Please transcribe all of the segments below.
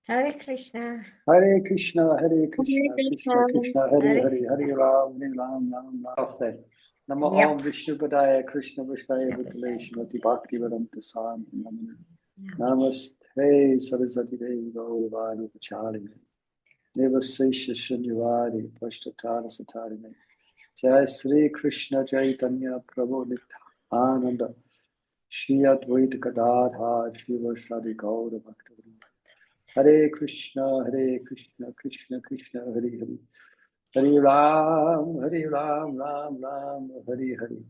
Hare Krishna. Hare Krishna, Hare Krishna, Hare Krishna Krishna. Krishna, Hare Hare Hare, Hare Ram, Hare Ram, Ram Ram. Off then. Namo Yep. Om Vishnu Padaya Krishna Vishnaya Krishna Bhutale Krishna. Shrimati Bhaktivinoda Thakur. Namaste Saraswati Devi Gauravani Pachalini. Devasesha Shunyavadi Pashtatara Satarine. Jai Sri Krishna Chaitanya Prabhu Nityananda. Shri Advaita Gadadhar Shivashradi Gaura Bhaktivinoda. Hare Krishna, Krishna Krishna, Hare Hare. Hare Ram, Ram Ram, Hare Hare.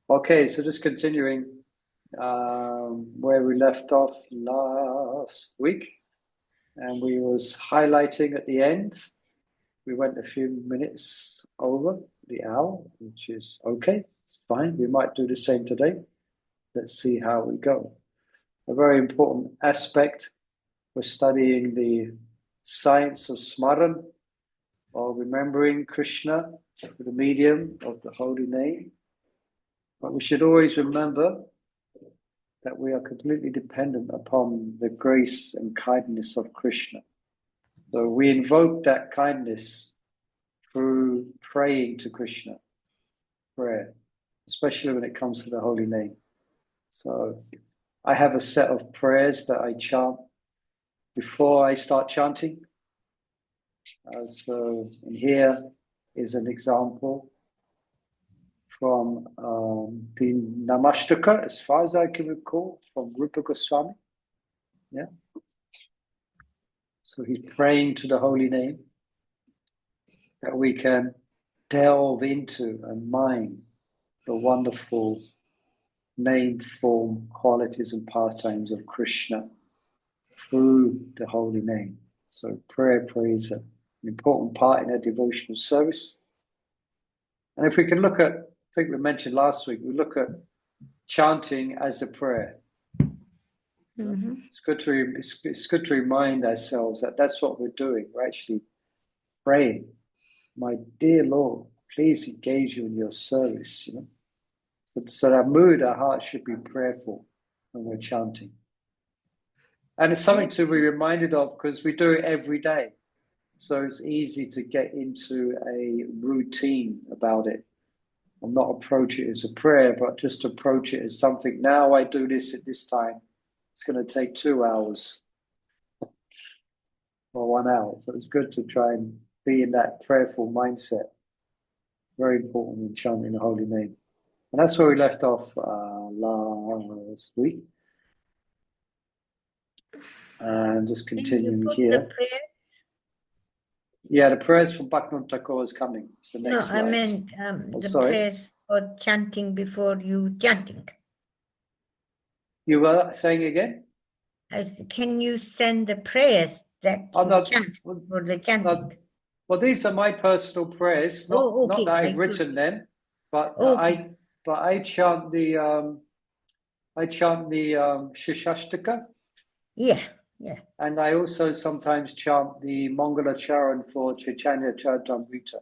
Okay, so just continuing where we left off last week, and we was highlighting at the end. We went a few minutes over the hour, which is okay. It's fine. We might do the same today. Let's see how we go. A very important aspect. We're studying the science of Smaran, or remembering Krishna through the medium of the holy name. But we should always remember that we are completely dependent upon the grace and kindness of Krishna. So we invoke that kindness through praying to Krishna, prayer, especially when it comes to the holy name. So I have a set of prayers that I chant before I start chanting. So in here is an example from the Namashtaka, as far as I can recall, from Rupa Goswami. Yeah. So he's praying to the holy name that we can delve into and mine the wonderful name, form, qualities, and pastimes of Krishna through the holy name. So prayer plays an important part in our devotional service. And if we can look at, I think we mentioned last week, we look at chanting as a prayer. Mm-hmm. It's good to remind ourselves that that's what we're doing. We're actually praying. My dear Lord, please engage you in your service. You know? So our mood, our heart should be prayerful when we're chanting. And it's something to be reminded of because we do it every day. So it's easy to get into a routine about it and not approach it as a prayer, but just approach it as something. Now I do this at this time. It's going to take 2 hours or 1 hour. So it's good to try and be in that prayerful mindset. Very important in chanting the holy name. And that's where we left off last week. And just continuing here. Yeah, the prayers from Bhaktivinoda Thakur is coming. It's the next No, I slides. meant the prayers for chanting before you chanting. You were saying again? Can you send the prayers that you chant for the chanting? Well, these are my personal prayers, not that I've written them, but I chant the Shishashtaka. Yeah. And I also sometimes chant the Mangala Charan for Chaitanya Charitamrita.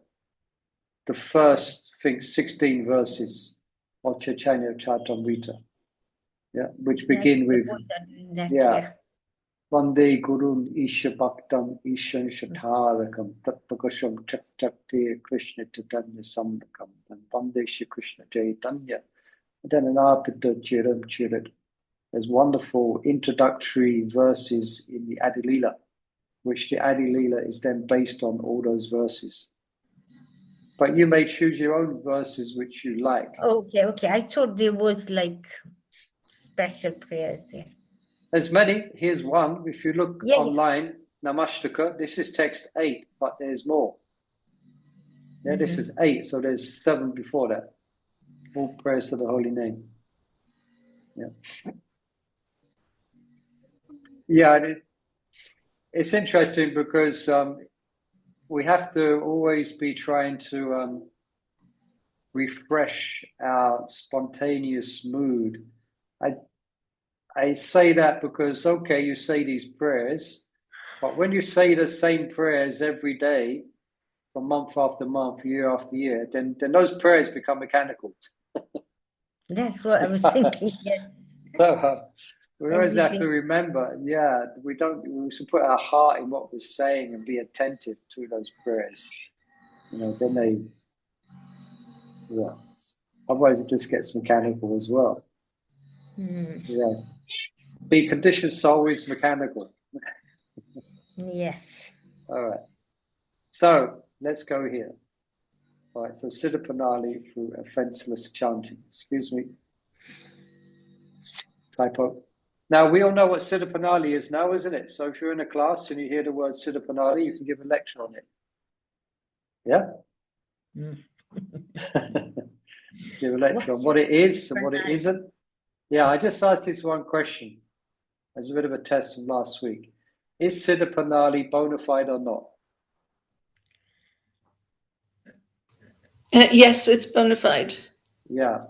The first, I think, 16 verses of Chaitanya Charitamrita. Yeah, which begin with Vande Gurun Isha Bhaktam Ishan Shatarakam Tatpakasham Chak Chakti Krishna Chaitanya Sambhakam and Vande Shri Krishna Chaitanya. And then an after Chiram Chirat. There's wonderful introductory verses in the Adi Leela, which the Adi Leela is then based on all those verses. But you may choose your own verses which you like. Okay. I thought there was like special prayers there. There's many. Here's one. If you look online, Namashtaka, this is text 8, but there's more. Yeah, this is 8, so there's 7 before that. All prayers to the holy name. Yeah. Yeah, it's interesting because we have to always be trying to refresh our spontaneous mood. I say that because, okay, you say these prayers, but when you say the same prayers every day, for month after month, year after year, then those prayers become mechanical. That's what I was thinking, yes. We always have to remember, we should put our heart in what we're saying and be attentive to those prayers. Then otherwise it just gets mechanical as well. Be conditioned soul is mechanical. Yes. All right. So let's go here. All right. So Siddha Pranali through offenseless chanting. Excuse me. Typo. Now we all know what Siddha Pranali is now, isn't it? So if you're in a class and you hear the word Siddha Pranali, you can give a lecture on it. Yeah? Give a lecture on what it is and what it isn't. Yeah, I just asked this one question as a bit of a test from last week. Is Siddha Pranali bona fide or not? Yes, it's bona fide. Yeah,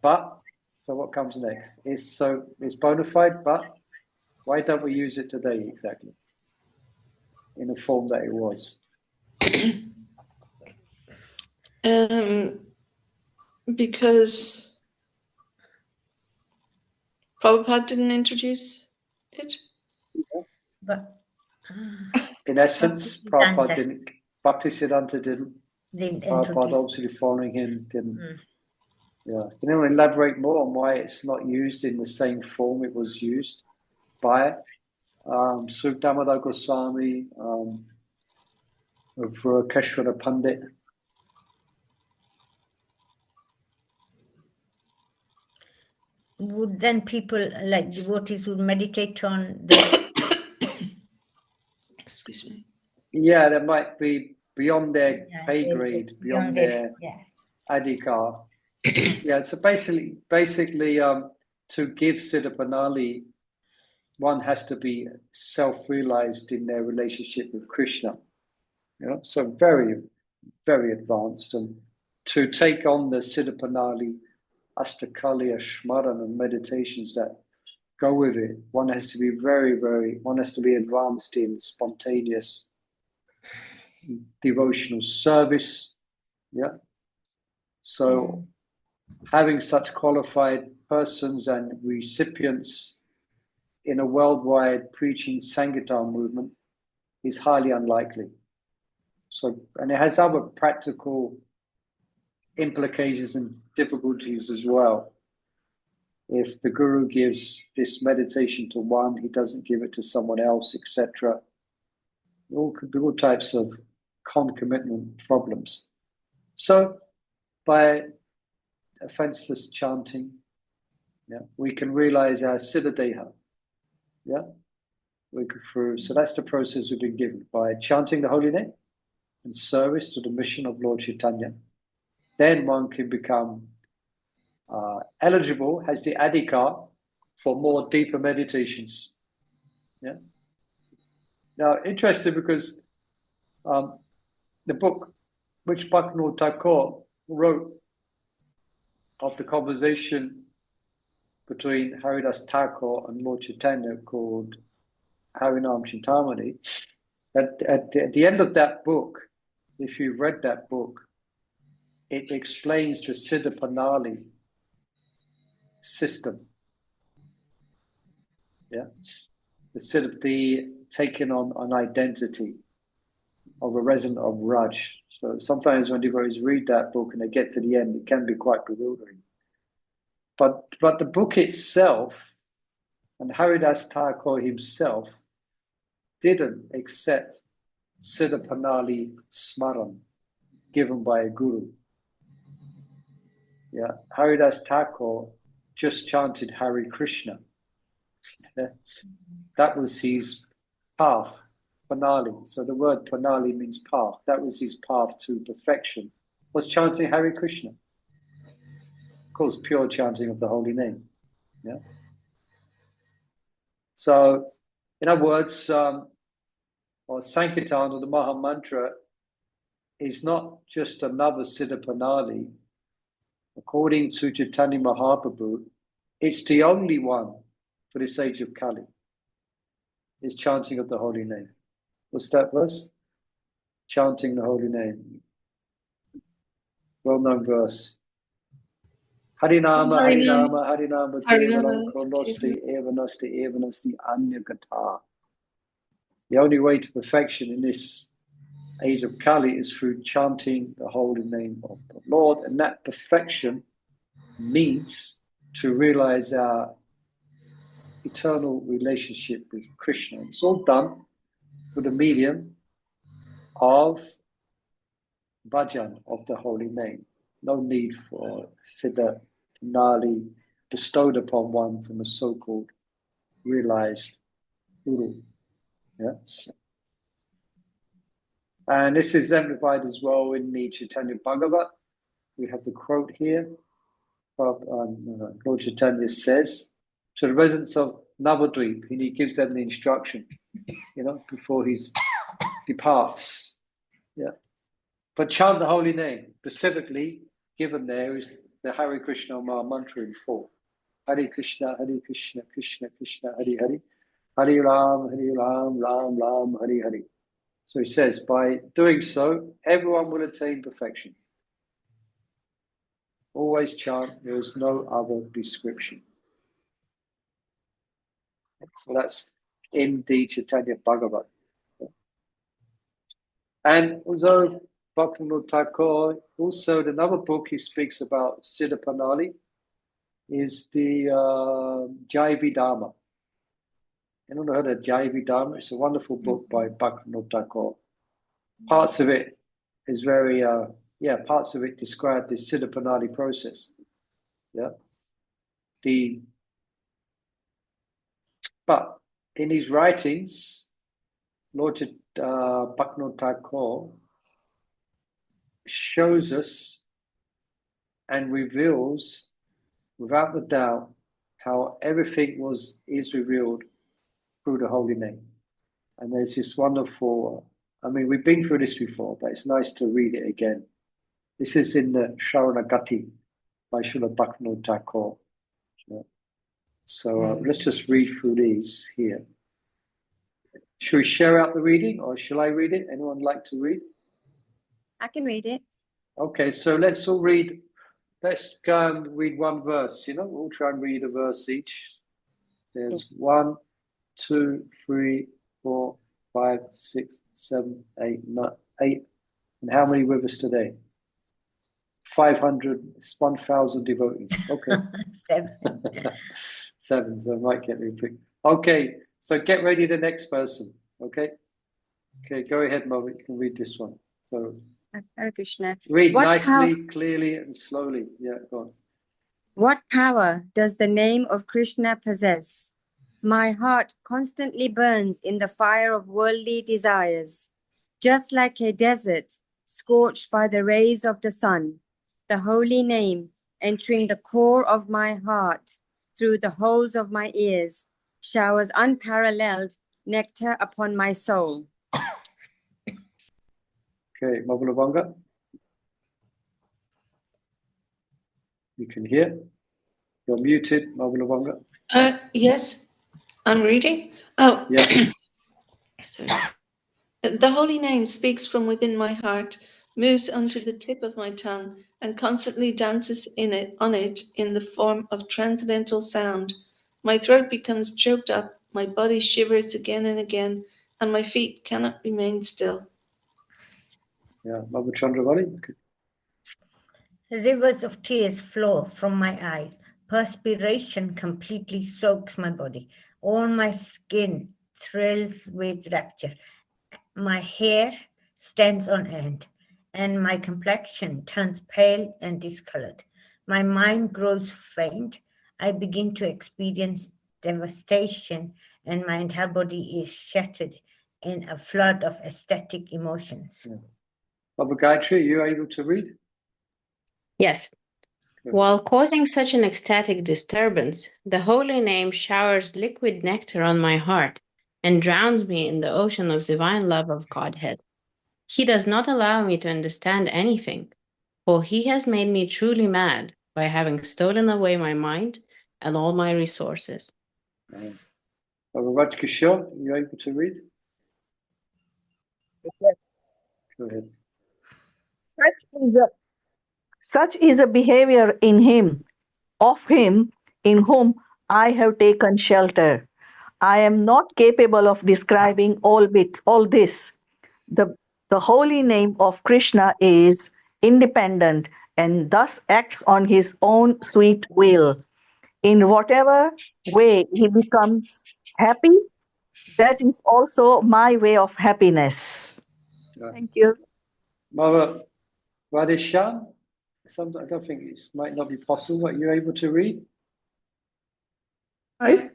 but so what comes next? It's bona fide, but why don't we use it today exactly in the form that it was? Because Prabhupada didn't introduce it. But in essence, Prabhupada didn't. Bhaktisiddhanta didn't. Prabhupada, obviously following him, didn't. Yeah. Can anyone elaborate more on why it's not used in the same form it was used by Sri Damodar Goswami, Keshwara Pandit? Would then people, like devotees, would meditate on this? Excuse me. Yeah, that might be beyond their pay grade, beyond their adhikar. Yeah, so basically, to give Siddha Pranali, one has to be self-realized in their relationship with Krishna. So very, very advanced. And to take on the Siddha Pranali, Ashtakaliya, Shmaran, and meditations that go with it, one has to be one has to be advanced in spontaneous devotional service. Yeah. So having such qualified persons and recipients in a worldwide preaching Sankirtan movement is highly unlikely. So, and it has other practical implications and difficulties as well. If the guru gives this meditation to one, he doesn't give it to someone else, etc. Could be all types of concomitant problems. So, by offenseless chanting, we can realize our Siddha Deha. We go through. So that's the process we've been given by chanting the holy name and service to the mission of Lord Chaitanya. Then one can become eligible, has the adhikar for more deeper meditations. Yeah. Now, interesting because the book which Bhaktivinoda Thakur wrote of the conversation between Haridas Thakur and Lord Chaitanya, called Harinam Chintamani, at the end of that book, if you've read that book, it explains the Siddha Pranali system. Yeah, the taking on an identity of a resident of Raj. So sometimes when devotees read that book and they get to the end, it can be quite bewildering. But the book itself, and Haridas Thakur himself, didn't accept Siddha Pranali Smaran given by a guru. Yeah, Haridas Thakur just chanted Hare Krishna. Yeah. That was his path, Pranali. So the word Pranali means path. That was his path to perfection, was chanting Hare Krishna. Of course, pure chanting of the holy name. Yeah. So, in other words, or Sankirtan, or the Maha Mantra, is not just another Siddha Pranali. According to Chaitanya Mahaprabhu, it's the only one for this age of Kali. It's chanting of the holy name. What's that verse? Chanting the holy name. Well-known verse. Harinama, Harinam, Harinama, Harinama, Kevalam, Harinama, Kronosti, Evanasti, Anyagata. The only way to perfection in this age of Kali is through chanting the holy name of the Lord, and that perfection means to realize our eternal relationship with Krishna. It's all done through the medium of Bhajan, of the holy name. No need for Siddha Nali bestowed upon one from a so-called realized guru. Yes. And this is exemplified as well in the Chaitanya Bhagavat. We have the quote here. Lord Chaitanya says to the residents of Navadvip, and he gives them the instruction, before he departs. Yeah. But chant the holy name. Specifically given there is the Hare Krishna Maha Mantra in full. Hare Krishna, Krishna Krishna, Hare Hare. Hare Ram, Ram Ram, Hare Hare. So he says, by doing so, everyone will attain perfection. Always chant, there is no other description. So that's in the Chaitanya Bhagavat. And although Bhaktivinoda Thakur, also in another book he speaks about Siddha Pranali, is the Jaividharma. Anyone heard of Jaividharma? It's a wonderful book by Bhaktivinoda Thakur. Parts of it is very, parts of it describe the Siddha Pranali process. Yeah. But in his writings, Lord Bhaktivinoda Thakur shows us and reveals, without a doubt, how everything is revealed through the holy name. And there's this wonderful, we've been through this before, but it's nice to read it again. This is in the Saranagati by Srila Bhaktivinoda Thakur. Yeah. So let's just read through these here. Should we share out the reading, or shall I read it? Anyone like to read? I can read it. Okay, so let's all read. Let's go and read one verse. We'll try and read a verse each. There's 1, 2, 3, 4, 5, 6, 7, 8, 9, 8. And how many with us today? 500. It's 1,000 devotees. Okay. 7. So I might get repeat. Okay, so get ready. The next person. Okay. Okay, go ahead, Mom. You can read this one. So. Hare Krishna. Read nicely, clearly, and slowly. Yeah, go on. What power does the name of Krishna possess? My heart constantly burns in the fire of worldly desires. Just like a desert scorched by the rays of the sun, the holy name, entering the core of my heart through the holes of my ears, showers unparalleled nectar upon my soul. Okay, Mabulavanga. You can hear. You're muted, Mabulavanga. Yes, I'm reading. Oh, yeah. Sorry. The holy name speaks from within my heart, moves onto the tip of my tongue, and constantly dances on it in the form of transcendental sound. My throat becomes choked up, my body shivers again and again, and my feet cannot remain still. Yeah, Babu Chandravali. Okay. Rivers of tears flow from my eyes. Perspiration completely soaks my body. All my skin thrills with rapture. My hair stands on end, and my complexion turns pale and discolored. My mind grows faint. I begin to experience devastation, and my entire body is shattered in a flood of ecstatic emotions. Yeah. Babu Gayatri, are you able to read? Yes. While causing such an ecstatic disturbance, the holy name showers liquid nectar on my heart and drowns me in the ocean of divine love of Godhead. He does not allow me to understand anything, for he has made me truly mad by having stolen away my mind and all my resources. Babu Rajkishore, are you able to read? Yes. Go ahead. Such is a behavior in him of him in whom I have taken shelter. I am not capable of describing all this. The holy name of Krishna is independent and thus acts on his own sweet will. In whatever way he becomes happy, that is also my way of happiness. Thank you. Mother Radhishyam, I don't think it might not be possible. What you're able to read? Right.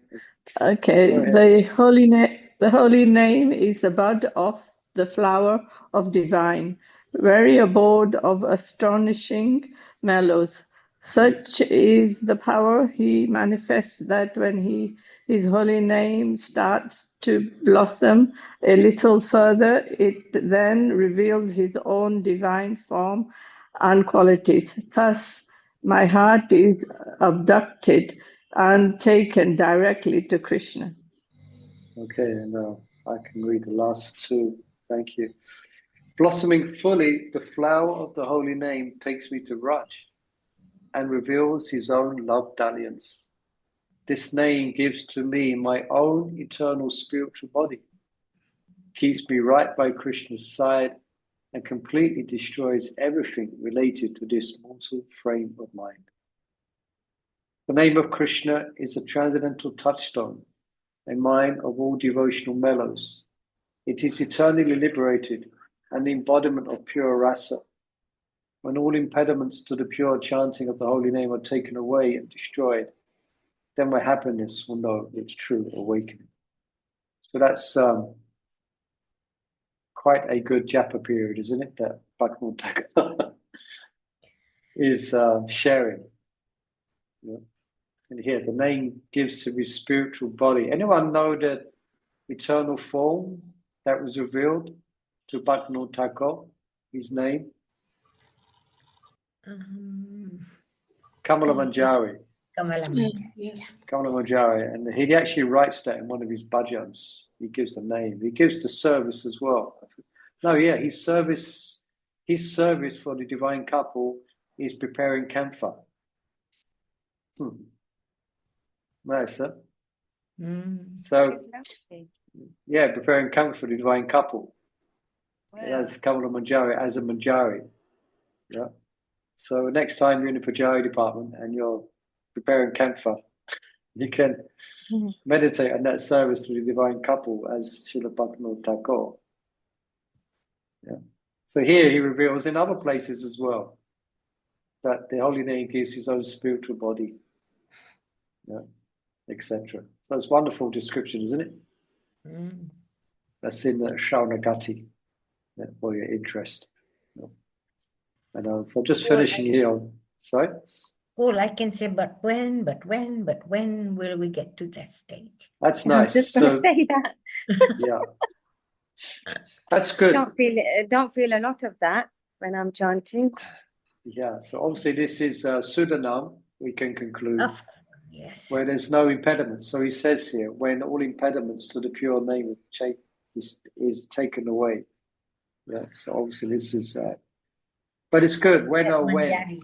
Okay. Go ahead. The holy name is the bud of the flower of divine, very abode of astonishing mellows. Such is the power he manifests that when his holy name starts to blossom a little further, it then reveals his own divine form and qualities. Thus, my heart is abducted and taken directly to Krishna. Okay, now I can read the last two. Thank you. Blossoming fully, the flower of the holy name takes me to Raj and reveals his own love dalliance. This name gives to me my own eternal spiritual body, keeps me right by Krishna's side, and completely destroys everything related to this mortal frame of mind. The name of Krishna is a transcendental touchstone, a mine of all devotional mellows. It is eternally liberated and the embodiment of pure rasa. When all impediments to the pure chanting of the holy name are taken away and destroyed, then my happiness will know its true awakening. So that's quite a good japa period, isn't it? That Bhaktivinoda Thakur is sharing. Yeah. And here, the name gives to his spiritual body. Anyone know the eternal form that was revealed to Bhaktivinoda Thakur? His name? Kamala Manjari. Yes. Kamala Manjari. And he actually writes that in one of his bhajans. He gives the name. He gives the service as well. No, yeah, his service for the divine couple is preparing camphor. Nice, huh? So, yeah, preparing camphor for the divine couple. Wow. As Kamala Manjari, as a Manjari. Yeah. So next time you're in the Pujari department and you're preparing camphor, you can meditate on that service to the divine couple as Srila Bhaktivinoda Thakur. Yeah. So here he reveals in other places as well that the holy name gives his own spiritual body, yeah, etc. So it's a wonderful description, isn't it? That's in the Saranagati, for your interest. And so just finishing here on, sorry? All I can say, but when will we get to that stage? That's nice. I was just going to say that. Yeah. That's good. Don't feel a lot of that when I'm chanting. Yeah, so obviously this is Sudanam, we can conclude, yes, where there's no impediments. So he says here, when all impediments to the pure name is taken away. Yeah, so obviously this is, but it's good, when or when.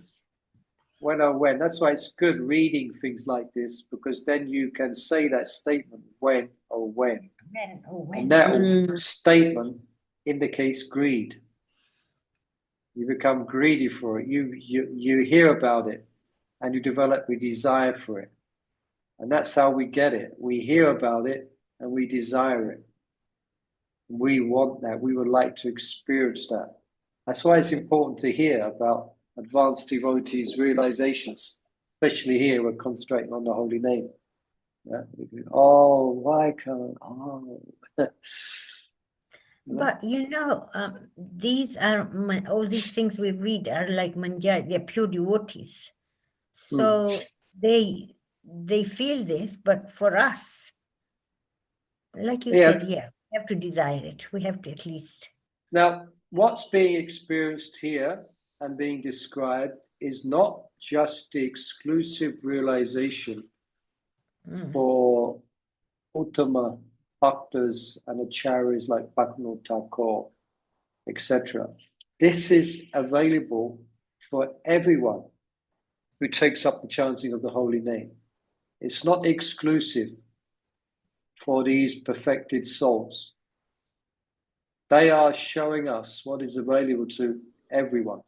When or when. That's why it's good reading things like this, because then you can say that statement, when or when. And that statement indicates greed. You become greedy for it. You hear about it and you develop a desire for it. And that's how we get it. We hear about it and we desire it. We want that. We would like to experience that. That's why it's important to hear about advanced devotees' realizations, especially here we're concentrating on the holy name. Yeah? Oh, why can't, oh. But these are all these things we read are like manjari, they're pure devotees. So they feel this, but for us, like you said, we have to desire it. We have to at least. Now, what's being experienced here and being described is not just the exclusive realization for Uttama Bhaktas and acharyas like Bhaktivinoda Thakur, etc. This is available for everyone. who takes up the chanting of the holy name. It's not exclusive for these perfected souls. They are showing us what is available to everyone.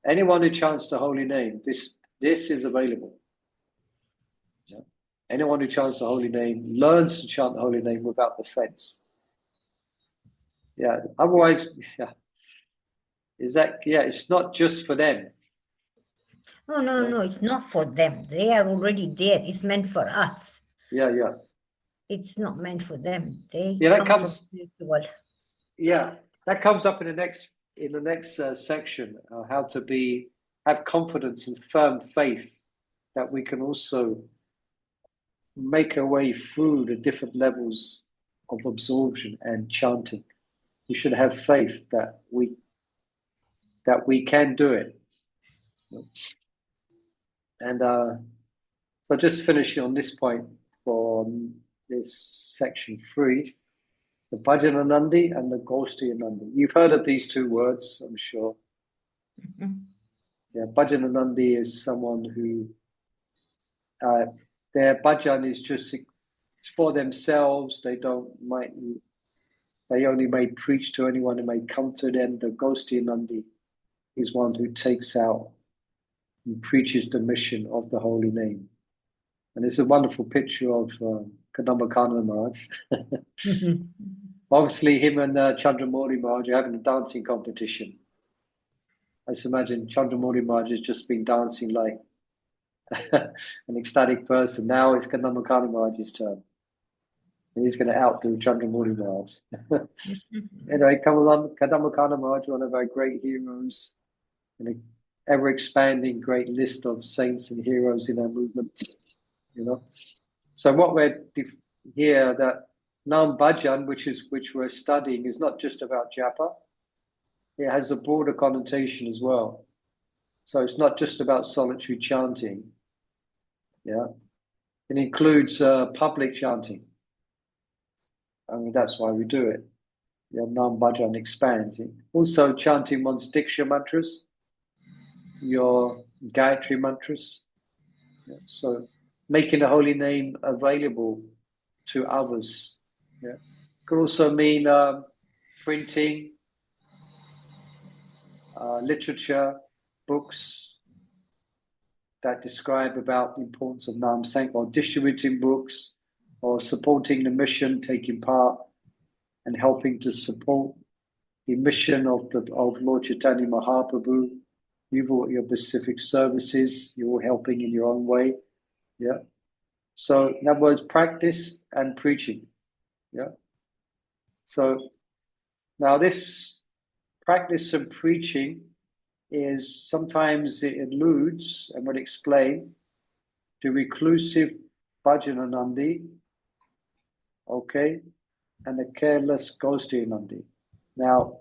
Anyone who chants the holy name, this is available. Yeah. Anyone who chants the holy name learns to chant the holy name without the fence. Yeah. Otherwise, yeah. It's not just for them. Oh, no, it's not for them. They are already there. It's meant for us. Yeah. It's not meant for them. They that come comes. from the world. Yeah, that comes up in the next section. How to have confidence and firm faith that we can also make our way through the different levels of absorption and chanting. We should have faith that we can do it. And so just finishing on this point for this section 3, the Bhajananandi and the Goshtiyanandi. You've heard of these two words, I'm sure. Mm-hmm. Yeah, Bhajananandi is someone who their bhajan is just for themselves. They only may preach to anyone who may come to them. The Goshtiyanandi is one who takes out and preaches the mission of the holy name. And it's a wonderful picture of Kadamba Maharaj. Mm-hmm. Obviously, him and Chandramurti Maharaj are having a dancing competition. I just imagine Chandramurti Maharaj has just been dancing like an ecstatic person. Now it's Kadamba Maharaj's turn. And he's going to outdo Chandramurti Maharaj. Anyway, Kadamba Maharaj, one of our great heroes, and an ever-expanding great list of saints and heroes in our movement. So what we're here, that Nam Bhajan, which we're studying, is not just about japa. It has a broader connotation as well. So it's not just about solitary chanting. Yeah, it includes public chanting. I mean, that's why we do it. Yeah, Nam Bhajan expands. Also chanting one's Diksha mantras, your Gayatri mantras. Yeah, so making the holy name available to others. Yeah, could also mean printing, literature, books that describe about the importance of Nam Sankirtan, or distributing books, or supporting the mission, taking part and helping to support the mission of Lord Chaitanya Mahaprabhu. You've got your specific services, you're helping in your own way. Yeah. So in other words, practice and preaching. Yeah. So now this practice and preaching is sometimes it alludes, and will explain, to reclusive Bhajananandi, okay, and the careless Goshtiyanandi. Now,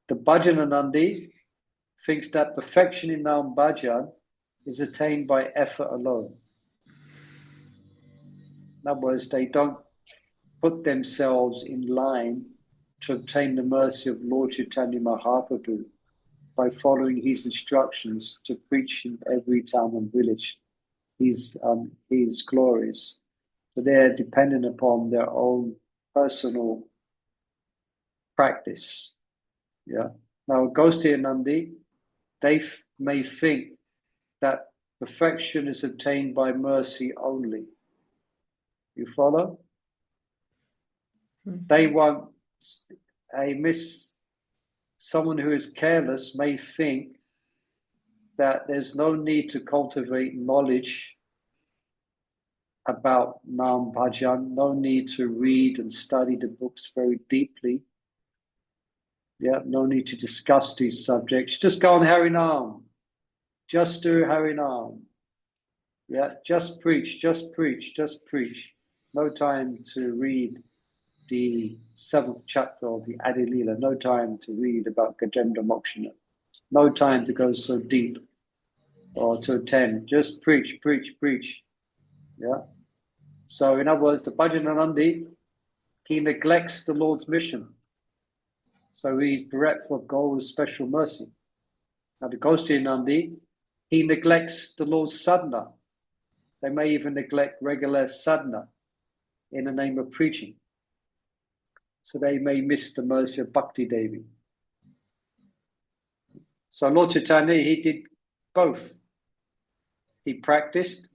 the Bhajananandi thinks that perfection in Nam Bhajan is attained by effort alone. In other words, they don't put themselves in line to obtain the mercy of Lord Chaitanya Mahaprabhu by following his instructions to preach in every town and village his glories. So they're dependent upon their own personal practice. Yeah. Now, Goshtiyanandi, they may think that perfection is obtained by mercy only. You follow? Mm-hmm. They want someone who is careless may think that there's no need to cultivate knowledge about Nam Bhajan, no need to read and study the books very deeply. Yeah, no need to discuss these subjects. Just go on Harinam. Just do Harinam. Yeah, just preach, just preach, just preach. No time to read the 7th chapter of the Adi Leela. No time to read about Gajendra Mokshana. No time to go so deep or to attend. Just preach, preach, preach. Yeah. So in other words, the Bhajananandi, he neglects the Lord's mission. So he's bereft of God's special mercy. Now the Goshtiyanandi, he neglects the Lord's sadhana. They may even neglect regular sadhana in the name of preaching. So they may miss the mercy of Bhakti Devi. So Lord Chaitanya, he did both. He practiced,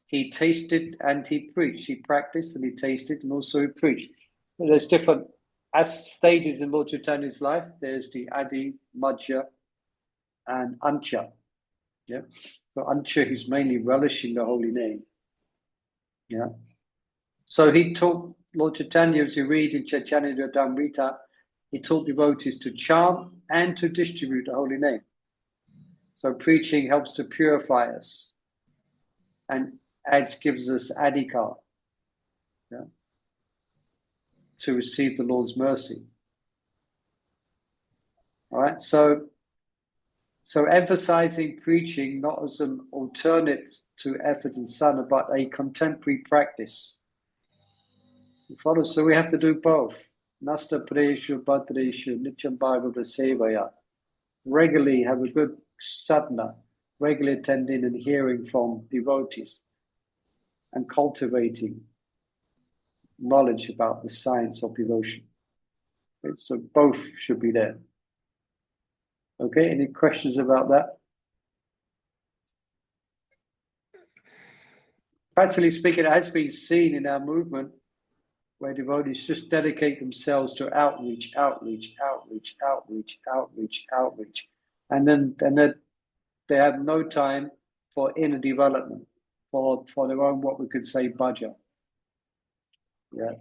he tasted, and he preached. He practiced and he tasted, and also he preached. There's different, as stated in Lord Chaitanya's life, there's the Adi, Madhya, and Ancha. Yeah. So Ancha, who's mainly relishing the holy name. Yeah. So he taught Lord Chaitanya, as you read in Chaitanya Charitamrita, he taught devotees to chant and to distribute the holy name. So preaching helps to purify us and gives us adhikar, yeah, to receive the Lord's mercy. All right, so emphasizing preaching not as an alternate to effort and sadhana, but a contemporary practice. So we have to do both. Nasta Preshu Bhadreshu Nityam Bhagavata Sevaya. Regularly have a good sadhana, regularly attending and hearing from devotees and cultivating knowledge about the science of devotion. Okay, so both should be there. Okay, any questions about that? Practically speaking, it has been seen in our movement where devotees just dedicate themselves to outreach, and then they have no time for inner development, for their own, what we could say, bhajan. Yeah.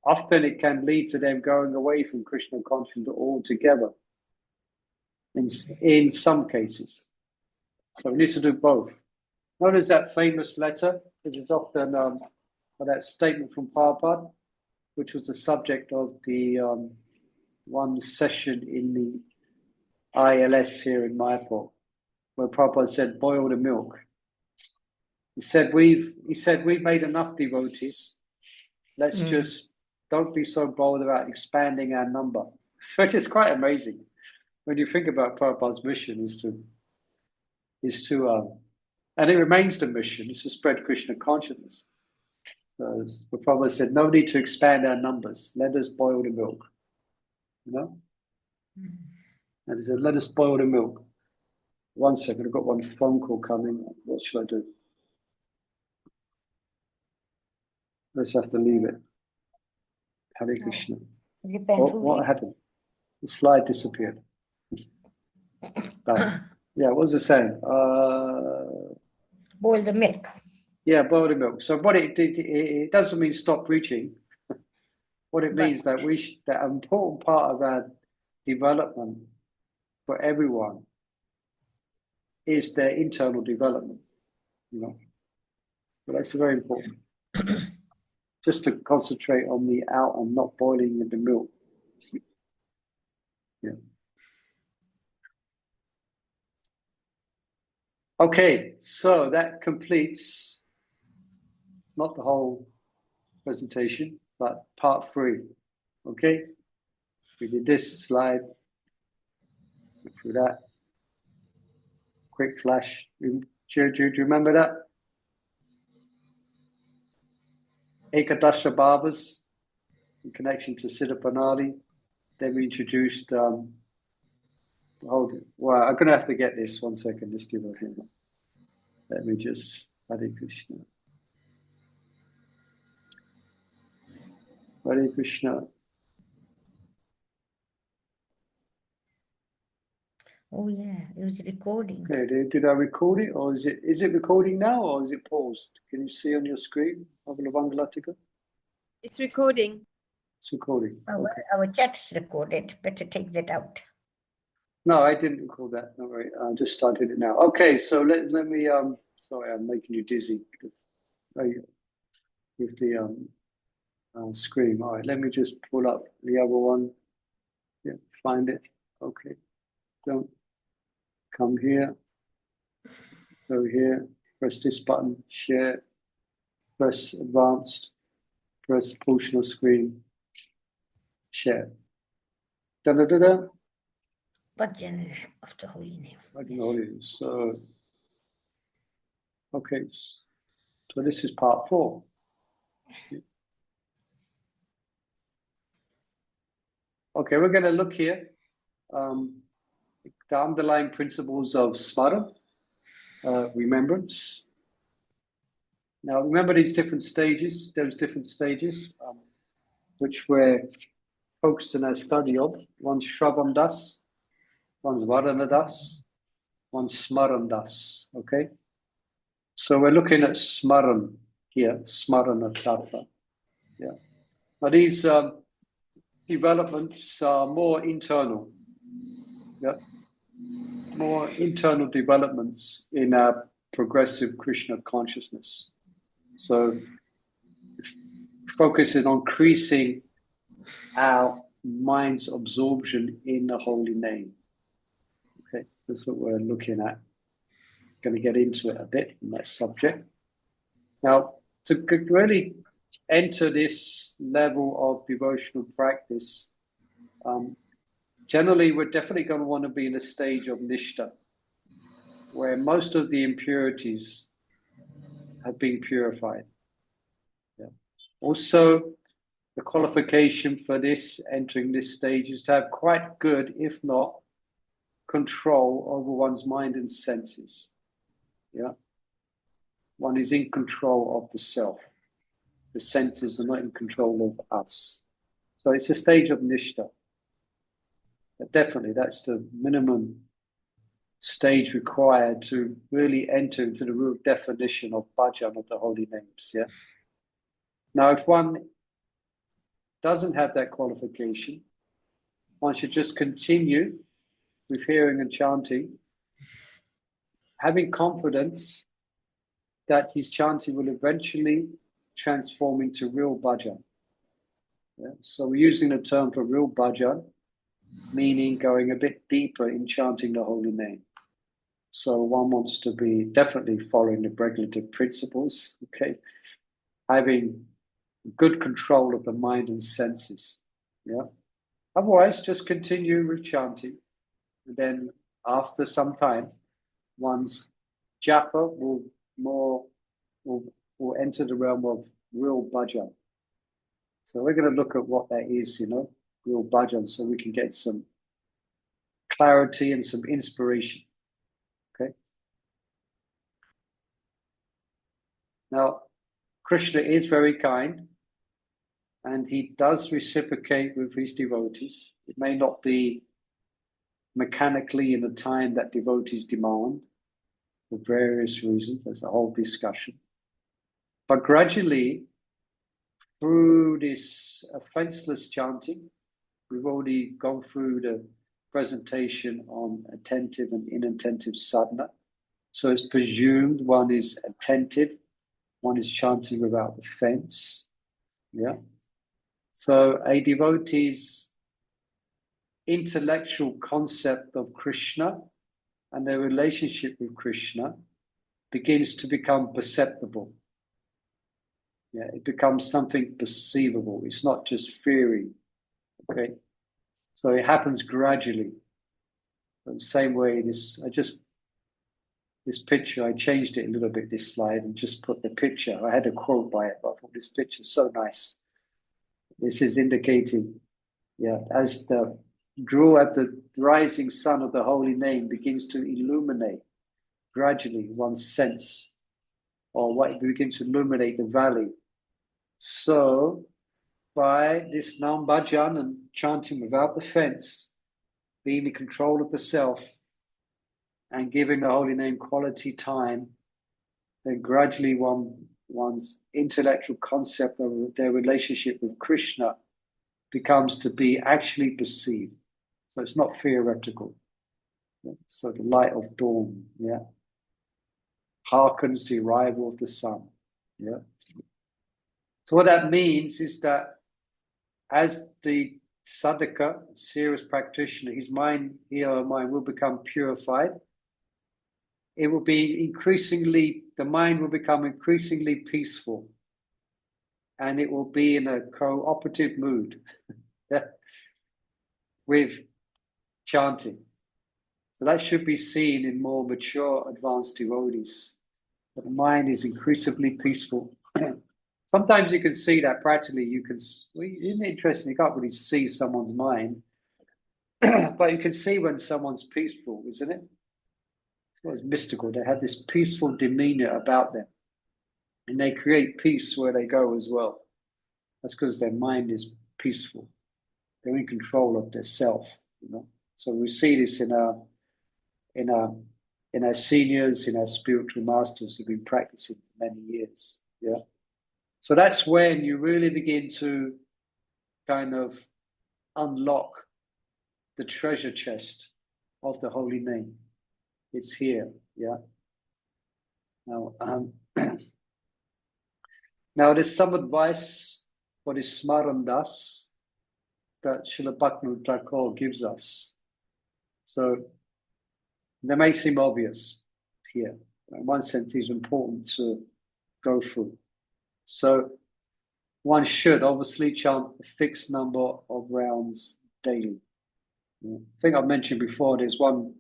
Often it can lead to them going away from Krishna consciousness altogether. In some cases, so we need to do both. Notice that famous letter, which is often that statement from Prabhupada, which was the subject of the one session in the ILS here in Mayapur, where Prabhupada said, "Boil the milk." He said, "We've made enough devotees. Let's just don't be so bold about expanding our number." So it's quite amazing when you think about Prabhupada's mission is to and it remains the mission, is to spread Krishna consciousness. So the Prabhupada said, no need to expand our numbers. Let us boil the milk. You know? And he said, let us boil the milk. One second, I've got one phone call coming. What should I do? Let's have to leave it. Hare Krishna. What happened? The slide disappeared. Yeah, what was it saying? Boil the milk. Yeah, boil the milk. So what it doesn't mean stop preaching. What it means that that an important part of our development for everyone is their internal development. You know, but that's very important. Just to concentrate on the out and not boiling the milk. Yeah. Okay, so that completes not the whole presentation, but part 3. Okay, we did this slide, through that, quick flash. Do you remember that? Ekadasha Bhavas in connection to Siddha Pranali. Then we introduced hold it. Wow, I'm going to have to get this. 1 second. Let's do that here. Let me just Hare Krishna. Hare Krishna. Oh yeah, it was recording. Okay, did I record it, or is it recording now, or is it paused? Can you see on your screen, Avalavangalatика? It's recording. It's recording. Okay. Our chat's recorded. Better take that out. No, I didn't record that. No worry. I just started it now. Okay, so let me sorry, I'm making you dizzy with the screen. All right, let me just pull up the other one. Yeah, find it. Okay. Don't come here. Go here. Press this button. Share. Press advanced. Press portion of screen. Share. Da da da da. Bhajan of the holy name. So, okay, so this is part 4. Okay, we're going to look here. The underlying principles of smara, remembrance. Now, remember these different stages, which we're focusing our study on. One's Shravan Das, one's Varana Das, one's Smaran Das, okay? So we're looking at Smaran here, Smarana Tattva. Yeah. Now these developments are more internal. Yeah. More internal developments in our progressive Krishna consciousness. So focusing on increasing our mind's absorption in the holy name. Okay, so that's what we're looking at. Going to get into it a bit in that subject. Now, to really enter this level of devotional practice, generally we're definitely going to want to be in a stage of nishta, where most of the impurities have been purified. Yeah. Also, the qualification for this, entering this stage, is to have quite good, if not control over one's mind and senses. Yeah. One is in control of the self. The senses are not in control of us. So it's a stage of nishta. But definitely, that's the minimum stage required to really enter into the real definition of bhajan, of the holy names. Yeah. Now, if one doesn't have that qualification, one should just continue with hearing and chanting, having confidence that his chanting will eventually transform into real bhajan. Yeah? So we're using the term for real bhajan, meaning going a bit deeper in chanting the holy name. So one wants to be definitely following the regulative principles, okay? Having good control of the mind and senses, yeah? Otherwise, just continue with chanting. And then after some time, one's japa will enter the realm of real bhajan. So we're going to look at what that is, real bhajan, so we can get some clarity and some inspiration. Okay. Now, Krishna is very kind, and he does reciprocate with his devotees. It may not be mechanically in the time that devotees demand, for various reasons. There's a whole discussion. But gradually, through this offenseless chanting, we've already gone through the presentation on attentive and inattentive sadhana. So it's presumed one is attentive, one is chanting without offense. Yeah. So a devotee's intellectual concept of Krishna and their relationship with Krishna begins to become perceptible. Yeah, it becomes something perceivable. It's not just theory. Okay. So it happens gradually. In the same way, this picture, I changed it a little bit, this slide, and just put the picture. I had a quote by it, but I thought this picture is so nice. This is indicating, as the draw at the rising sun of the holy name begins to illuminate gradually one's sense, or what it begins to illuminate the valley. So by this Nam Bhajan and chanting without offense, being in control of the self and giving the holy name quality time, then gradually one's intellectual concept of their relationship with Krishna becomes to be actually perceived. So it's not theoretical. Yeah? So the light of dawn, hearkens the arrival of the sun. Yeah. So what that means is that as the sadhaka, serious practitioner, his mind, her mind will become purified. It will be the mind will become increasingly peaceful, and it will be in a cooperative mood with chanting. So that should be seen in more mature, advanced devotees. That the mind is increasingly peaceful. Sometimes you can see that practically. Isn't it interesting? You can't really see someone's mind, but you can see when someone's peaceful, isn't it? It's always mystical. They have this peaceful demeanor about them, and they create peace where they go as well. That's because their mind is peaceful. They're in control of their self, you know. So we see this in our seniors, in our spiritual masters who've been practicing for many years. Yeah. So that's when you really begin to kind of unlock the treasure chest of the holy name. It's here. Yeah. Now, now there's some advice for this Smarandas that Srila Bhaktivinoda Thakur gives us. So they may seem obvious here. In one sense, it's important to go through. So one should obviously chant a fixed number of rounds daily. I think I've mentioned before, there's one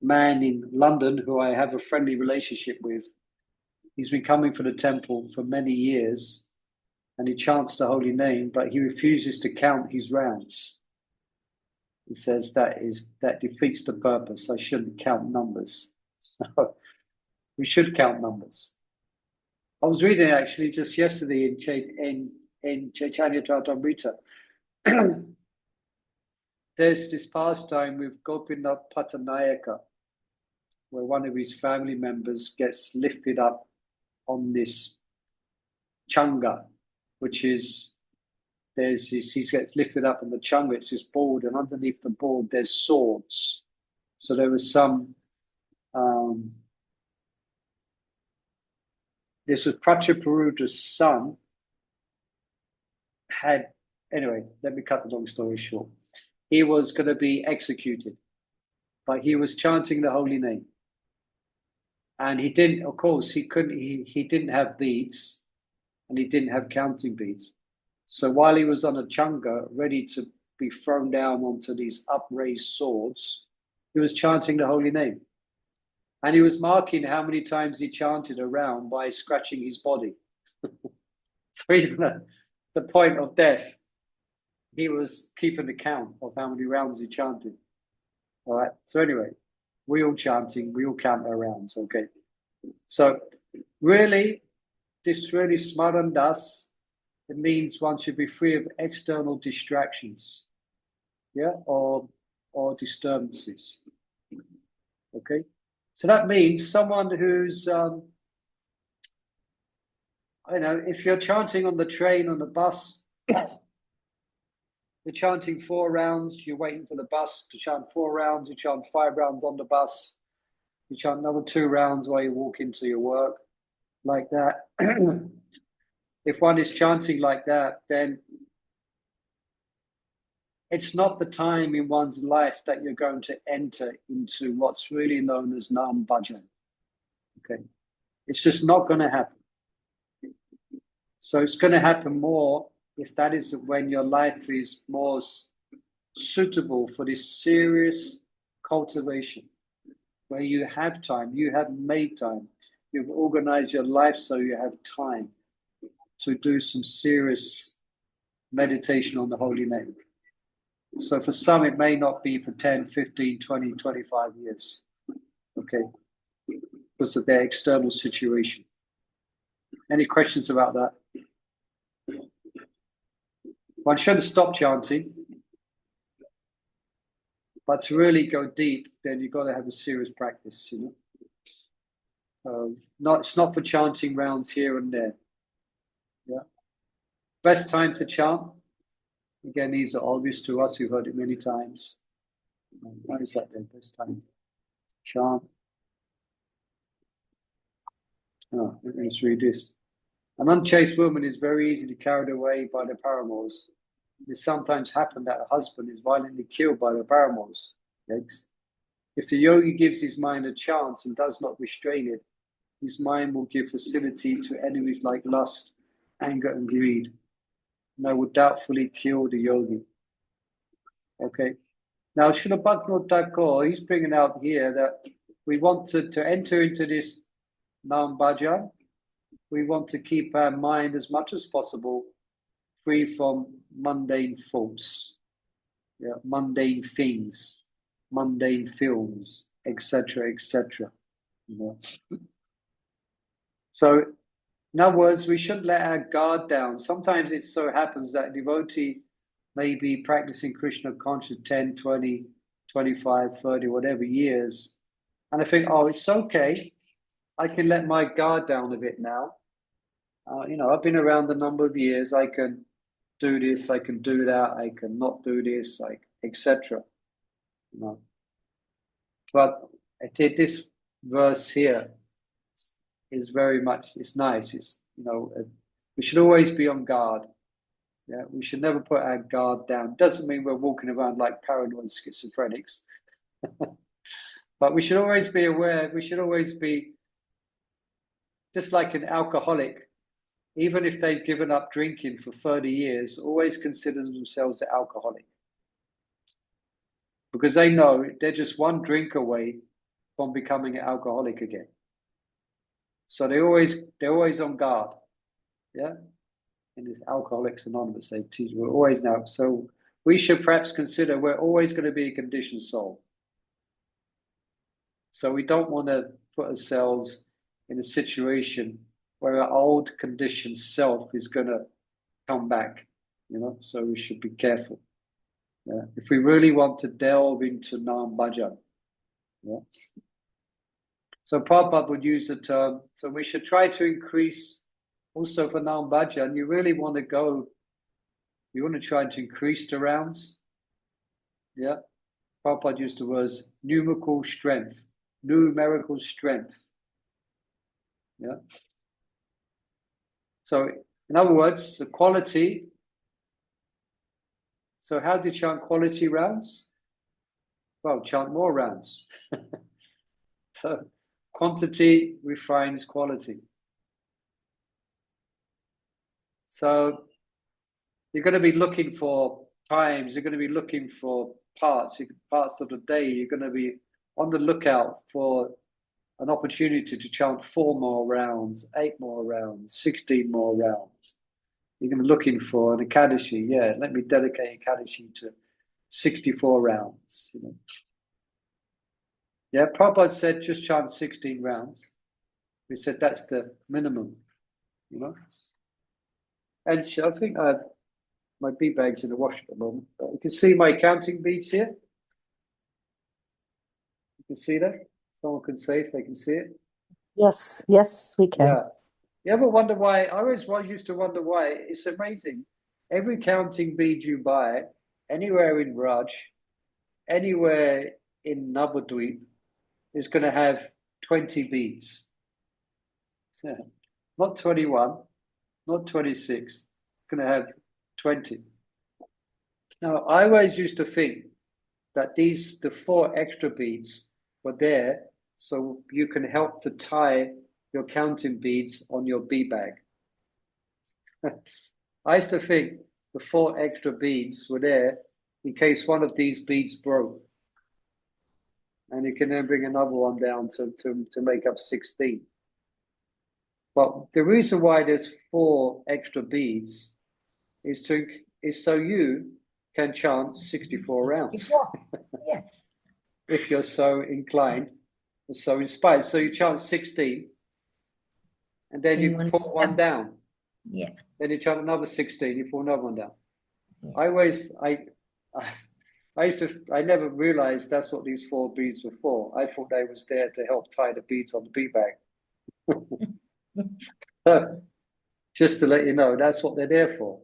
man in London who I have a friendly relationship with. He's been coming for the temple for many years, and he chants the holy name, but he refuses to count his rounds. He says that defeats the purpose. I shouldn't count numbers. So we should count numbers. I was reading actually just yesterday in Chaitanya Charitamrita. There's this pastime with Gopinath Pattanayaka, where one of his family members gets lifted up on this changa, which is he gets lifted up on the changa. It's this board, and underneath the board there's swords. So there was some. This was Prachaparudra's son. Anyway, let me cut the long story short. He was going to be executed, but he was chanting the holy name, and he didn't. Of course, he couldn't. He didn't have beads, and he didn't have counting beads. So while he was on a changa, ready to be thrown down onto these upraised swords, he was chanting the holy name. And he was marking how many times he chanted around by scratching his body. So even at the point of death, he was keeping the count of how many rounds he chanted. All right. So anyway, we all chanting, we all count our rounds. Okay. So really, this really Smarandas, it means one should be free of external distractions, yeah, or disturbances. Okay, so that means someone who's, if you're chanting on the train, on the bus, you're chanting 4 rounds, you're waiting for the bus to chant 4 rounds, you chant 5 rounds on the bus, you chant another 2 rounds while you walk into your work, like that. If one is chanting like that, then it's not the time in one's life that you're going to enter into what's really known as Nam Bhajan. Okay, it's just not going to happen. So it's going to happen more if that is when your life is more suitable for this serious cultivation, where you have time, you have made time, you've organized your life so you have time to do some serious meditation on the holy name. So for some, it may not be for 10, 15, 20, 25 years, okay, because of their external situation. Any questions about that? One shouldn't stop chanting, but to really go deep, then you've got to have a serious practice, you know. It's not for chanting rounds here and there. Yeah. Best time to chant. Again, these are obvious to us. We've heard it many times. Why is that the best time? Chant. Oh, let's read this. An unchaste woman is very easily carried away by the paramours. It sometimes happens that a husband is violently killed by the paramours. Yikes. If the yogi gives his mind a chance and does not restrain it, his mind will give facility to enemies like lust, anger, and greed. And I would doubtfully kill the yogi. Okay. Now, Srila Bhaktivinoda Thakur, he's bringing out here that we want to enter into this Nam Bhajan. We want to keep our mind as much as possible free from mundane thoughts, mundane things, mundane films, etc., etc. So, in other words, we shouldn't let our guard down. Sometimes it so happens that a devotee may be practicing Krishna consciousness 10, 20, 25, 30, whatever years, and I think, oh, it's okay. I can let my guard down a bit now. I've been around a number of years. I can do this, I can do that, I can not do this, etc. But this verse here is very much, it's nice. It's, we should always be on guard. Yeah, we should never put our guard down. Doesn't mean we're walking around like paranoid schizophrenics. But we should always be aware. We should always be just like an alcoholic. Even if they've given up drinking for 30 years, always consider themselves an alcoholic. Because they know they're just one drink away from becoming an alcoholic again. So they're always on guard. Yeah? In this Alcoholics Anonymous, they teach we're always now. So we should perhaps consider we're always going to be a conditioned soul. So we don't want to put ourselves in a situation where our old conditioned self is going to come back, so we should be careful. Yeah? If we really want to delve into Nam Bhajan. Yeah? So Prabhupada would use the term, so we should try to increase, also for Nam Bhajan, you really want to try to increase the rounds. Yeah? Prabhupada used the words numerical strength. Yeah? So, in other words, the quality. So how do you chant quality rounds? Well, chant more rounds. So quantity refines quality. So you're going to be looking for times, you're going to be looking for parts of the day, you're going to be on the lookout for an opportunity to chant 4 more rounds, 8 more rounds, 16 more rounds. You're going to be looking for an Ekadashi. Yeah, let me dedicate Ekadashi to 64 rounds. Yeah, Prabhupada said just chant 16 rounds. We said that's the minimum, And I think I have my bead bags in the wash at the moment. But you can see my counting beads here. You can see that? Someone can say if they can see it. Yes, we can. Yeah. You ever wonder why? I always used to wonder why. It's amazing. Every counting bead you buy, anywhere in Raj, anywhere in Navadweep, is going to have 20 beads. Not 21, not 26. It's going to have 20. Now, I always used to think that the 4 extra beads were there so you can help to tie your counting beads on your bead bag. I used to think the 4 extra beads were there in case one of these beads broke. And you can then bring another one down to make up 16. But the reason why there's 4 extra beads is so you can chant 64 rounds. Yes. If you're so inclined, or so inspired. So you chant 16, and then you put one down. Yeah. Then you chant another 16, you put another one down. Yeah. I never realized that's what these 4 beads were for. I thought they was there to help tie the beads on the bead bag. So, just to let you know, that's what they're there for.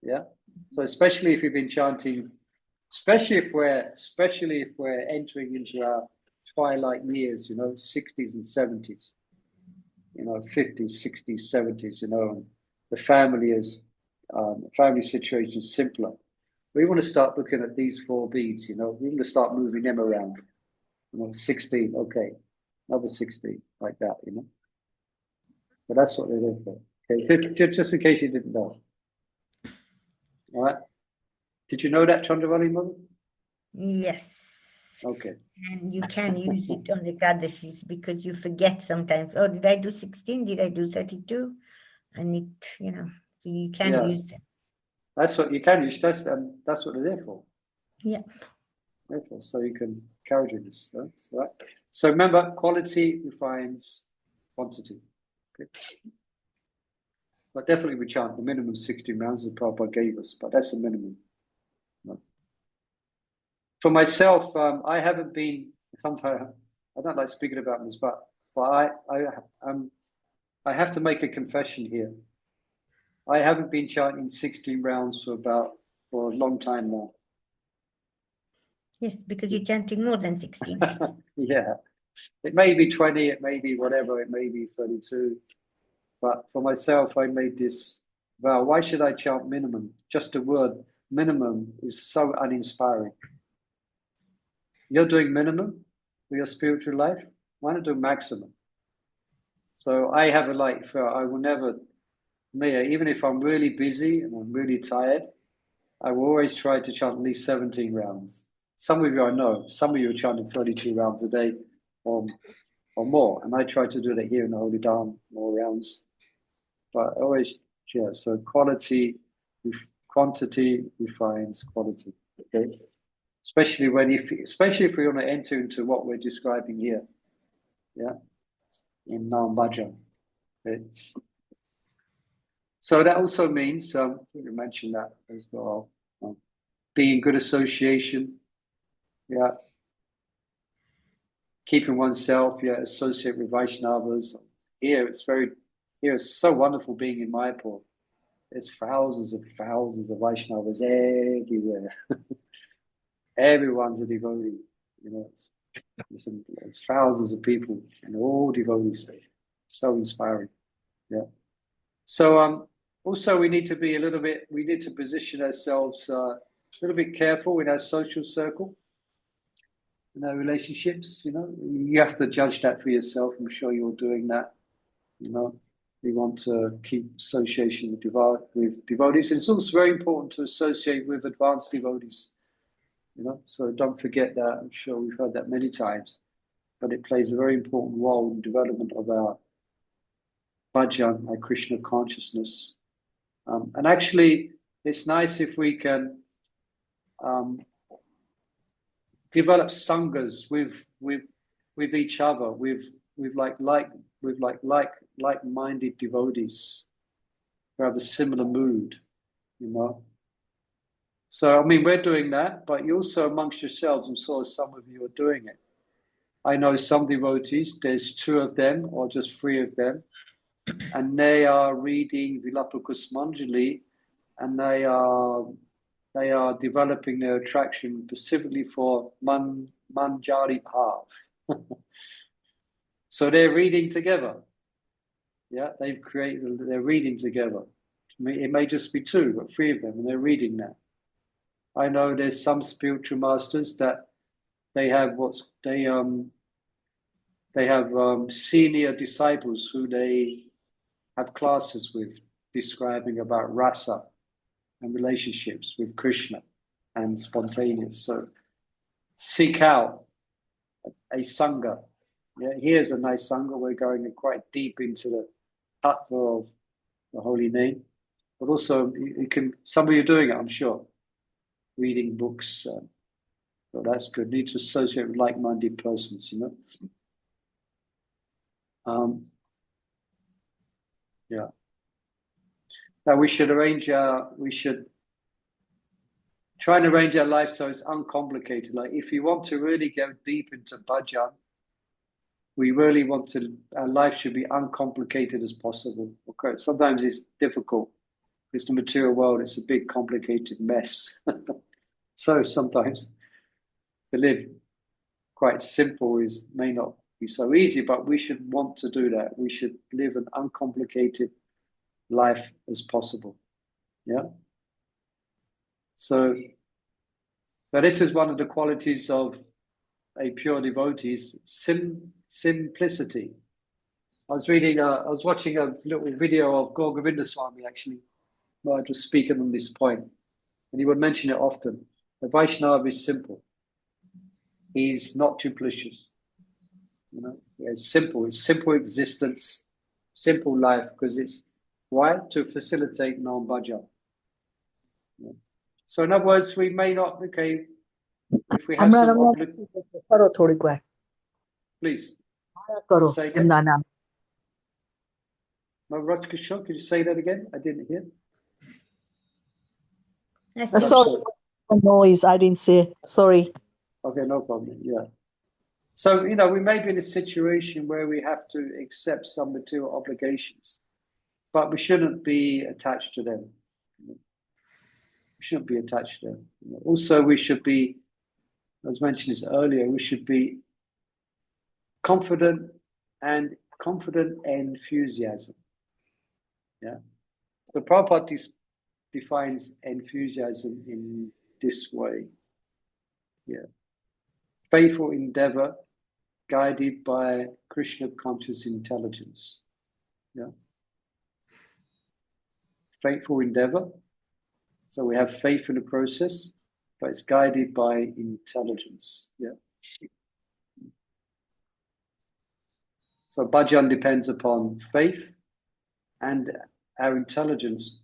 Yeah. So especially if you've been chanting, especially if we're entering into our twilight years, 60s and 70s, 50s, 60s, 70s, and the family situation is simpler. We want to start looking at these 4 beads, we want to start moving them around. 16, okay, another 16, like that, But that's what they're there for. Okay, just in case you didn't know. All right. Did you know that, Chandravali, mother? Yes. Okay. And you can use it on Ekadashis because you forget sometimes. Oh, did I do 16? Did I do 32? And it, so you can use them. That's what you can use. That's what they're there for. Yeah. Therefore, so you can carry this. So remember, quality defines quantity. Okay. But definitely we chant the minimum 16 rounds as Prabhupada gave us, but that's the minimum. For myself, I haven't been, sometimes I don't like speaking about this, but I have to make a confession here. I haven't been chanting 16 rounds for a long time now. Yes, because you're chanting more than 16. Yeah. It may be 20, it may be whatever, it may be 32. But for myself, I made this vow. Why should I chant minimum? Just the word minimum is so uninspiring. You're doing minimum for your spiritual life. Why not do maximum? So I have a life where I will never, even if I'm really busy and I'm really tired, I will always try to chant at least 17 rounds. Some of you I know, some of you are chanting 32 rounds a day or more. And I try to do that here in the Holy Dharma, more rounds. But always, so quantity defines quality. Okay? Especially if we want to enter into what we're describing here. Yeah. In Bhajan. Okay? So that also means, we mentioned that as well, being good association, keeping oneself, associate with Vaishnavas. Here it's so wonderful being in Mayapur. There's thousands of Vaishnavas everywhere. Everyone's a devotee, There's thousands of people and all devotees. So inspiring. Yeah. So also we need to position ourselves a little bit careful in our social circle, in our relationships, You have to judge that for yourself. I'm sure you're doing that. We want to keep association with devotees. It's also very important to associate with advanced devotees. So don't forget that. I'm sure we've heard that many times, but it plays a very important role in the development of our Bhajan, our Krishna consciousness. And actually, it's nice if we can develop sanghas with each other, with like-minded devotees who have a similar mood, So, we're doing that, but you also amongst yourselves, I'm sure some of you are doing it. I know some devotees, there's 2 of them or just 3 of them, and they are reading Vilapa Kusmanjali, and they are developing their attraction specifically for Manjari Bhav. So they're reading together. Yeah, they're reading together. It may just be 2 or 3 of them, and they're reading that. I know there's some spiritual masters that they have senior disciples who they have classes with, describing about rasa and relationships with Krishna and spontaneous. So seek out a sangha. Yeah, here's a nice sangha. We're going quite deep into the tattva of the holy name, but also some of you are doing it, I'm sure. Reading books, so that's good. Need to associate with like-minded persons, Yeah. Now we should try and arrange our life so it's uncomplicated. Like if you want to really go deep into bhajan, our life should be uncomplicated as possible. Okay, sometimes it's difficult. It's the material world, it's a big complicated mess. So sometimes to live quite simple may not be so easy, but we should want to do that. We should live an uncomplicated life as possible. Yeah. So, but this is one of the qualities of a pure devotee, simplicity. I was watching a little video of Gaur Govinda Swami actually, where I was speaking on this point, and he would mention it often. The Vaishnava is simple. He's not duplicitous. You know, it's simple existence, simple life, because it's why? To facilitate non-bhajan. Yeah. So in other words, we may not, okay, if we have some करो please करो say that. इमदाना Raj Kishore, could you say that again? I didn't hear. sorry noise I didn't say sorry. Okay, no problem. Yeah. So, you know, we may be in a situation where we have to accept some material obligations, but we shouldn't be attached to them. We shouldn't be attached to them. Also, we should be, as mentioned earlier, we should be confident and enthusiasm. Yeah. So Prabhupada defines enthusiasm in this way. Yeah. Faithful endeavor guided by Krishna conscious intelligence. Yeah. Faithful endeavor. So we have faith in the process, but it's guided by intelligence. Yeah. So bhajan depends upon faith and our intelligence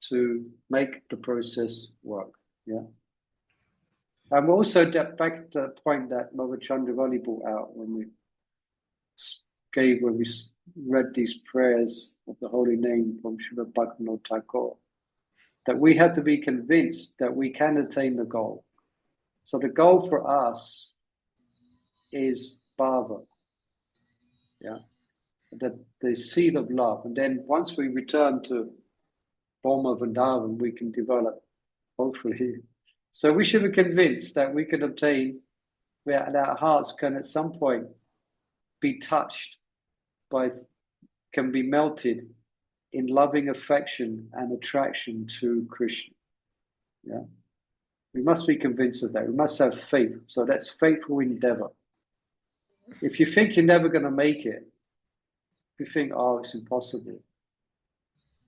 to make the process work. Yeah. And also back to the point that Mother Chandravali brought out when we read these prayers of the holy name from Srila Bhaktivinoda Thakur, that we have to be convinced that we can attain the goal. So the goal for us is bhava, yeah, the seed of love. And then once we return to Bhoma Vrindavan, we can develop, hopefully. So we should be convinced that we can obtain, that our hearts can at some point be touched by, can be melted in loving affection and attraction to Krishna. Yeah, we must be convinced of that. We must have faith. So that's faithful endeavor. If you think you're never going to make it, if you think, oh, it's impossible,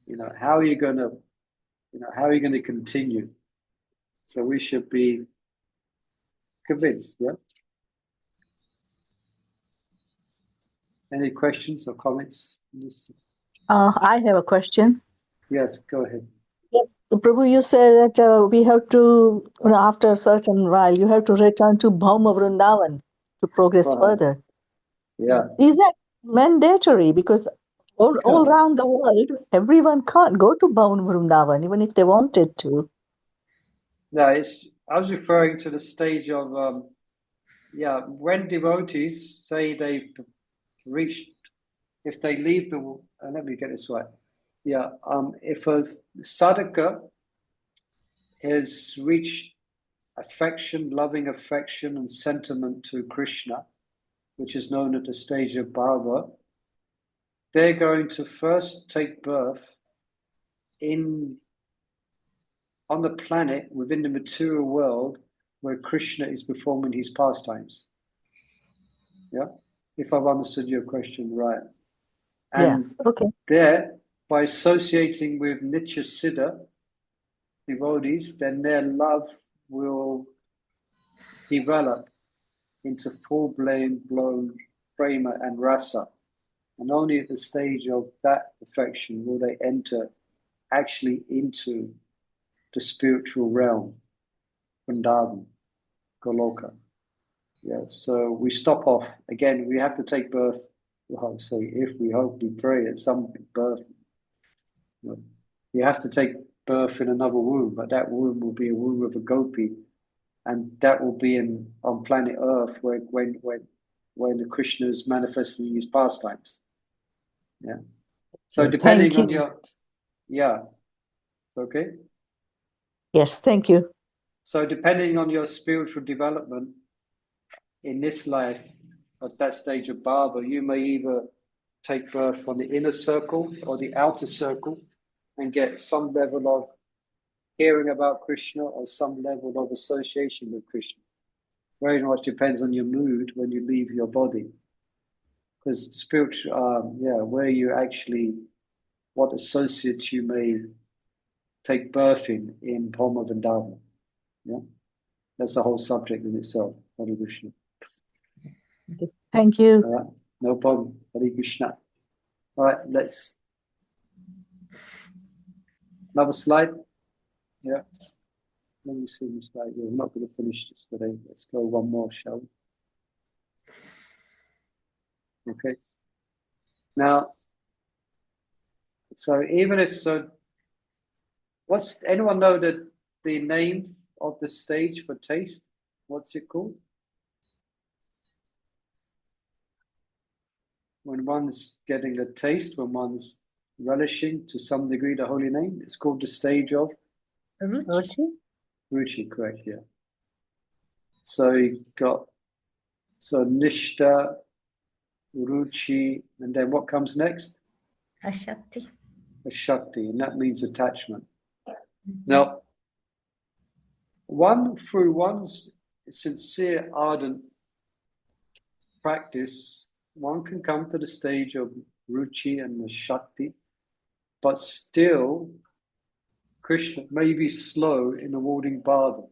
you know, how are you going to continue? So we should be convinced. Yeah. Any questions or comments? I have a question. Yes, go ahead. Prabhu, you said that we have to, after a certain while, you have to return to Bhauma Vrindavan to progress further. Yeah. Is that mandatory? Because all around the world, everyone can't go to Bhauma Vrindavan, even if they wanted to. No, I was referring to the stage of, when devotees say they've reached, if they leave the, let me get this right. Yeah, if a sadhaka has reached affection, loving affection and sentiment to Krishna, which is known at the stage of bhava, they're going to first take birth on the planet within the material world where Krishna is performing his pastimes. Yeah, if I've understood your question right. And yes, okay. There, by associating with Nitya Siddha devotees, then their love will develop into full-blown prema and rasa. And only at the stage of that affection will they enter actually into the spiritual realm, Vrindavan, Goloka. Yeah, so we stop off. Again, we have to take birth. Well, so if we hope, we pray at some birth. You have to take birth in another womb, but that womb will be a womb of a gopi, and that will be on planet Earth when the Krishna is manifesting his pastimes. Yeah. So depending on your, okay. Yes, thank you. So depending on your spiritual development in this life, at that stage of bhava, you may either take birth on the inner circle or the outer circle and get some level of hearing about Krishna or some level of association with Krishna. Very much depends on your mood when you leave your body. Because spiritual, where you actually, what associates you may take birth in Bhoma Vrindavan. Yeah, that's the whole subject in itself. Hare Krishna. Thank you. All right, no problem. Hare Krishna. All right, let's another slide. Yeah. Let me see the slide. Yeah, we're not going to finish this today. Let's go one more, shall we? Okay. Now, so even if so, what's anyone know that the name of the stage for taste? What's it called? When one's getting a taste, when one's relishing to some degree the holy name, it's called the stage of Ruchi. Ruchi, correct, yeah. So you got Nishta, Ruchi, and then what comes next? Ashakti. Shakti, and that means attachment. Now, through one's sincere, ardent practice, one can come to the stage of Ruchi and the Shakti, but still, Krishna may be slow in awarding Bhajan.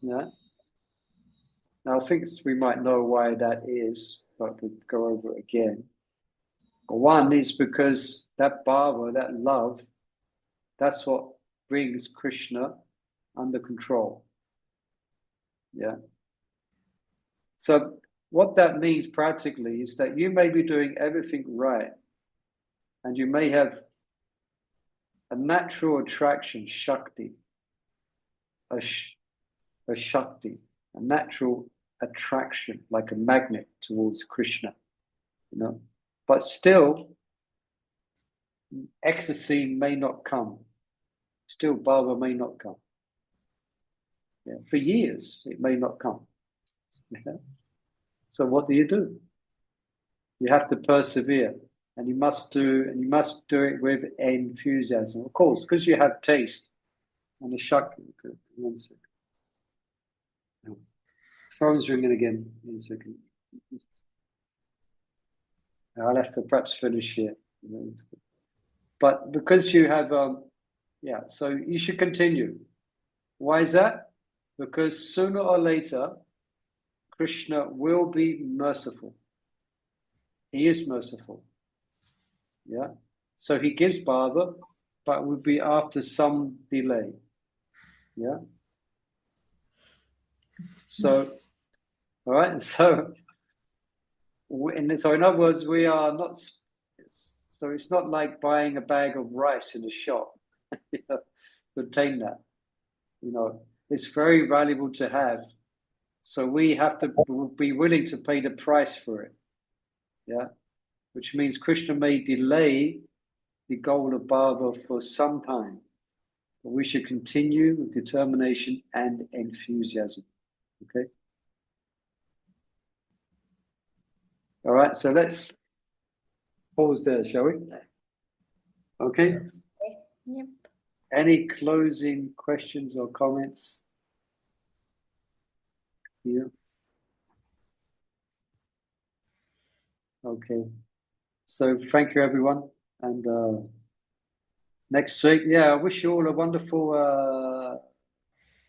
Yeah. Now, I think we might know why that is, but we'll go over it again. One is because that bhava, that love, that's what brings Krishna under control. Yeah. So what that means practically is that you may be doing everything right, and you may have a natural attraction, Shakti, a Shakti, a natural attraction, like a magnet towards Krishna, you know. But still, ecstasy may not come. Still, bhava may not come. Yeah. For years, it may not come. Yeah. So what do? You have to persevere, and you must do it with enthusiasm. Of course, because you have taste and the Shakti. One second. Phone's ringing again. 1 second. I'll have to perhaps finish here. But because you have, so you should continue. Why is that? Because sooner or later, Krishna will be merciful. He is merciful. Yeah. So he gives bhava, but it will be after some delay. Yeah. So, all right. So in other words, we are not. So it's not like buying a bag of rice in a shop. To obtain that, it's very valuable to have. So we have to be willing to pay the price for it. Yeah, which means Krishna may delay the goal of bhava for some time, but we should continue with determination and enthusiasm. Okay. All right. So let's pause there, shall we? Okay. Yep. Any closing questions or comments here? Okay. So thank you, everyone. And next week, I wish you all a wonderful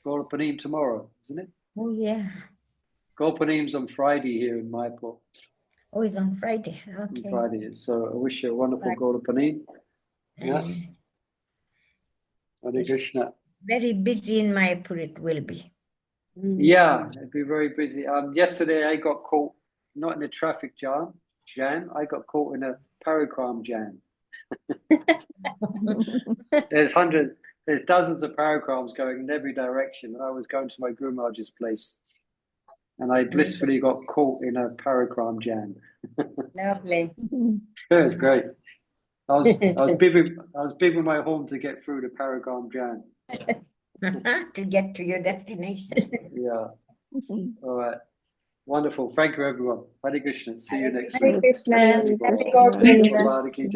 Gaurapanim tomorrow, isn't it? Oh, yeah. Gaurapanim's on Friday here in Mayapur. Oh, it's on Friday. Okay. On Friday. So I wish you a wonderful Gaurapanim. Yeah. Hare Krishna. Very busy in Mayapur it will be. Yeah, it'll be very busy. Yesterday I got caught not in a traffic jam. I got caught in a parikram jam. There's dozens of parikrams going in every direction, and I was going to my Guru Maharaj's place, and I blissfully got caught in a parikram jam. Lovely. It was great. I was bibbing my horn to get through the parikram jam. To get to your destination. Yeah. All right. Wonderful. Thank you, everyone. Hare Krishna. See you next Hare week. Krishna. Hare Happy Krishna. Gaurapanima. Bye-bye.